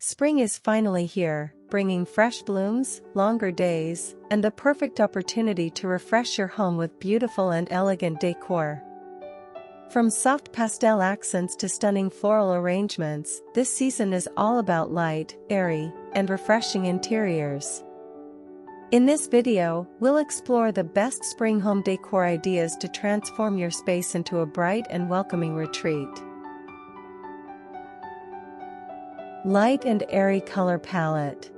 Spring is finally here, bringing fresh blooms, longer days, and the perfect opportunity to refresh your home with beautiful and elegant decor. From soft pastel accents to stunning floral arrangements, this season is all about light, airy, and refreshing interiors. In this video, we'll explore the best spring home decor ideas to transform your space into a bright and welcoming retreat. Light and airy color palette.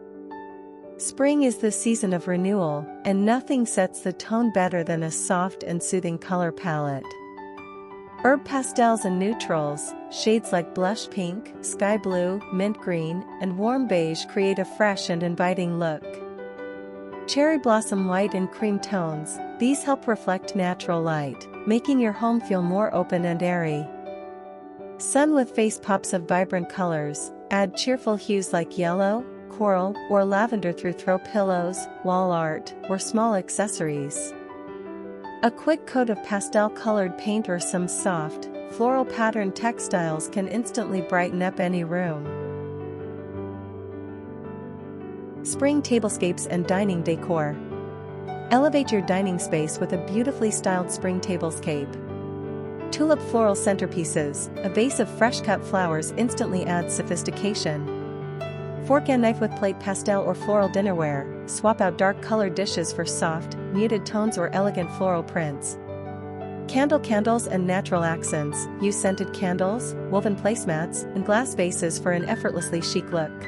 Spring is the season of renewal, and nothing sets the tone better than a soft and soothing color palette. Herb pastels and neutrals, shades like blush pink, sky blue, mint green, and warm beige create a fresh and inviting look. Cherry blossom white and cream tones, these help reflect natural light, making your home feel more open and airy. Sun with face pops of vibrant colors, add cheerful hues like yellow, coral, or lavender through throw pillows, wall art, or small accessories. A quick coat of pastel-colored paint or some soft, floral patterned textiles can instantly brighten up any room. Spring tablescapes and dining decor. Elevate your dining space with a beautifully styled spring tablescape. Tulip floral centerpieces, a vase of fresh-cut flowers instantly adds sophistication. Fork and knife with plate pastel or floral dinnerware, swap out dark colored dishes for soft, muted tones or elegant floral prints. Candles and natural accents, use scented candles, woven placemats, and glass vases for an effortlessly chic look.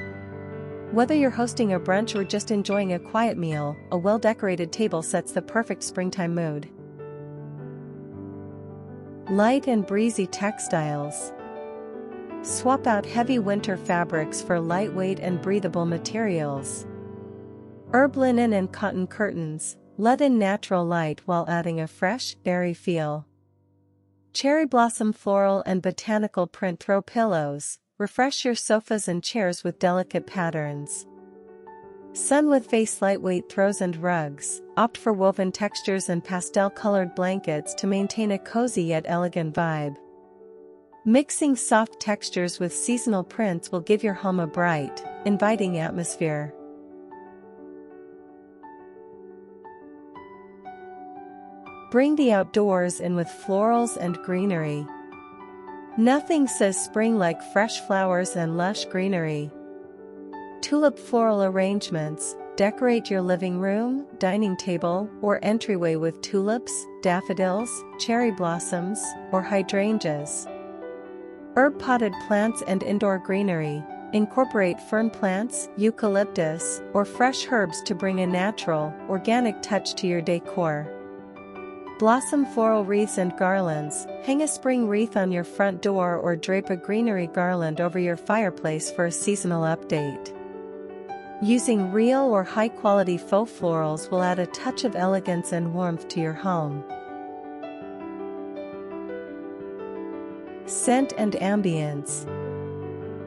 Whether you're hosting a brunch or just enjoying a quiet meal, a well-decorated table sets the perfect springtime mood. Light and breezy textiles. Swap out heavy winter fabrics for lightweight and breathable materials. Herb linen and cotton curtains, let in natural light while adding a fresh, airy feel. Cherry blossom floral and botanical print throw pillows, refresh your sofas and chairs with delicate patterns. Sun with face lightweight throws and rugs, opt for woven textures and pastel-colored blankets to maintain a cozy yet elegant vibe. Mixing soft textures with seasonal prints will give your home a bright, inviting atmosphere. Bring the outdoors in with florals and greenery. Nothing says spring like fresh flowers and lush greenery. Tulip floral arrangements, decorate your living room, dining table, or entryway with tulips, daffodils, cherry blossoms, or hydrangeas. Herb potted plants and indoor greenery, incorporate fern plants, eucalyptus, or fresh herbs to bring a natural, organic touch to your decor. Blossom floral wreaths and garlands, hang a spring wreath on your front door or drape a greenery garland over your fireplace for a seasonal update. Using real or high-quality faux florals will add a touch of elegance and warmth to your home. Scent and ambience.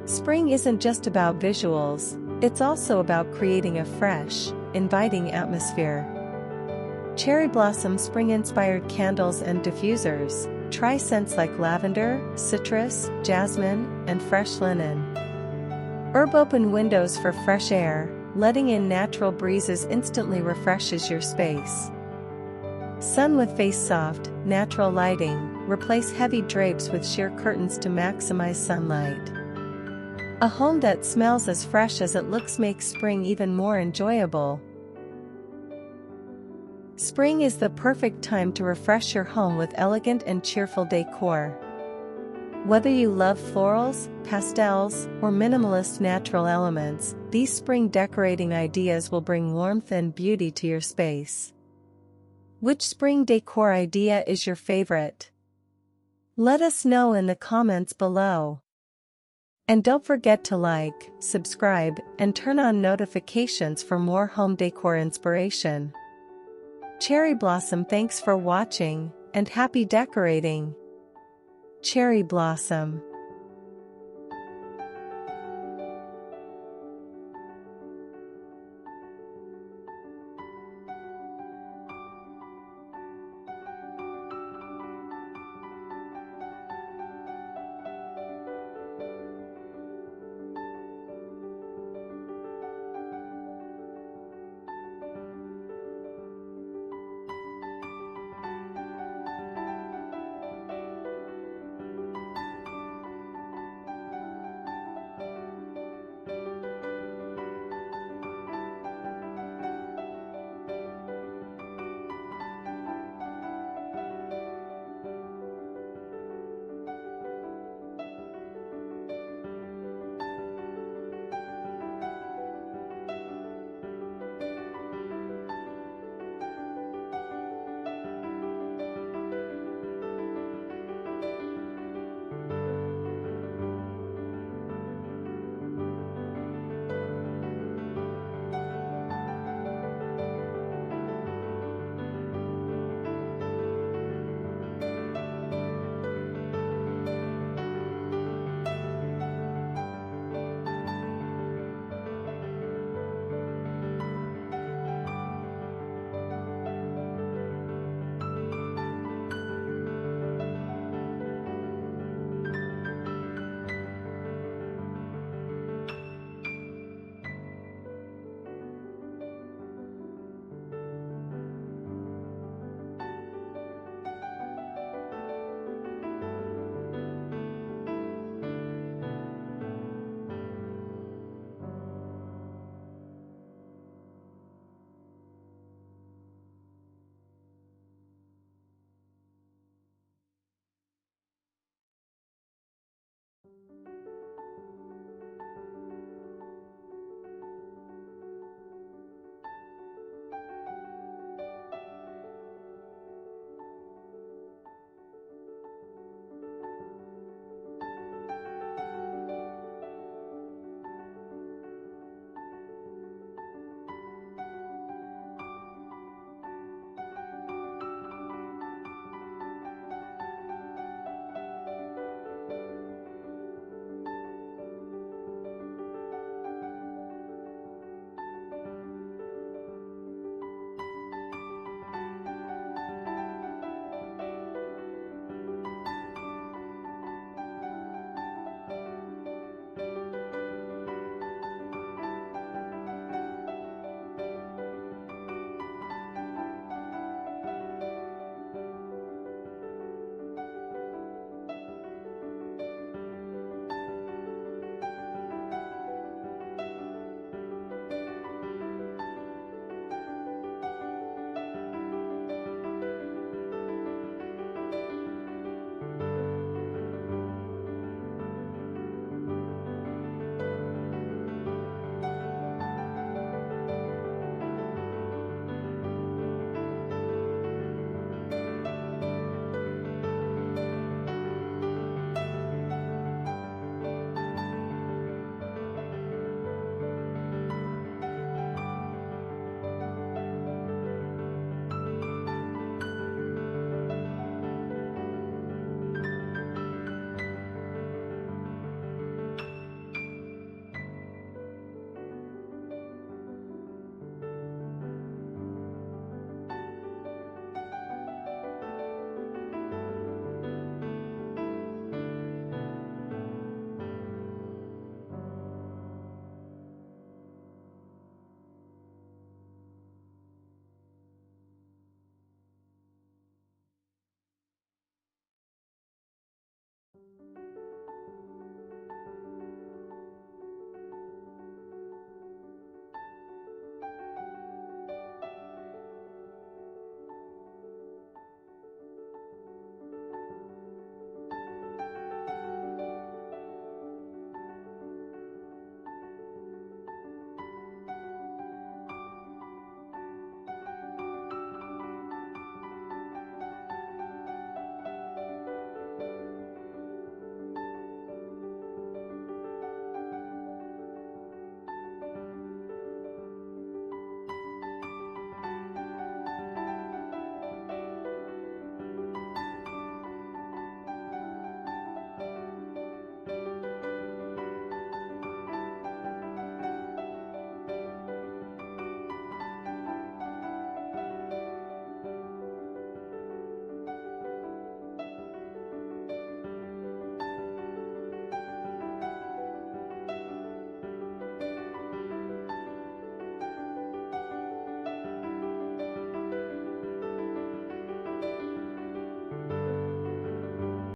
Spring isn't just about visuals, it's also about creating a fresh, inviting atmosphere. Cherry blossom spring-inspired candles and diffusers, try scents like lavender, citrus, jasmine, and fresh linen. Herb open windows for fresh air, letting in natural breezes instantly refreshes your space. Sun with face soft, natural lighting, replace heavy drapes with sheer curtains to maximize sunlight. A home that smells as fresh as it looks makes spring even more enjoyable. Spring is the perfect time to refresh your home with elegant and cheerful decor. Whether you love florals, pastels, or minimalist natural elements, these spring decorating ideas will bring warmth and beauty to your space. Which spring decor idea is your favorite? Let us know in the comments below. And don't forget to like, subscribe, and turn on notifications for more home decor inspiration. Cherry blossom, thanks for watching, and happy decorating. Cherry blossom.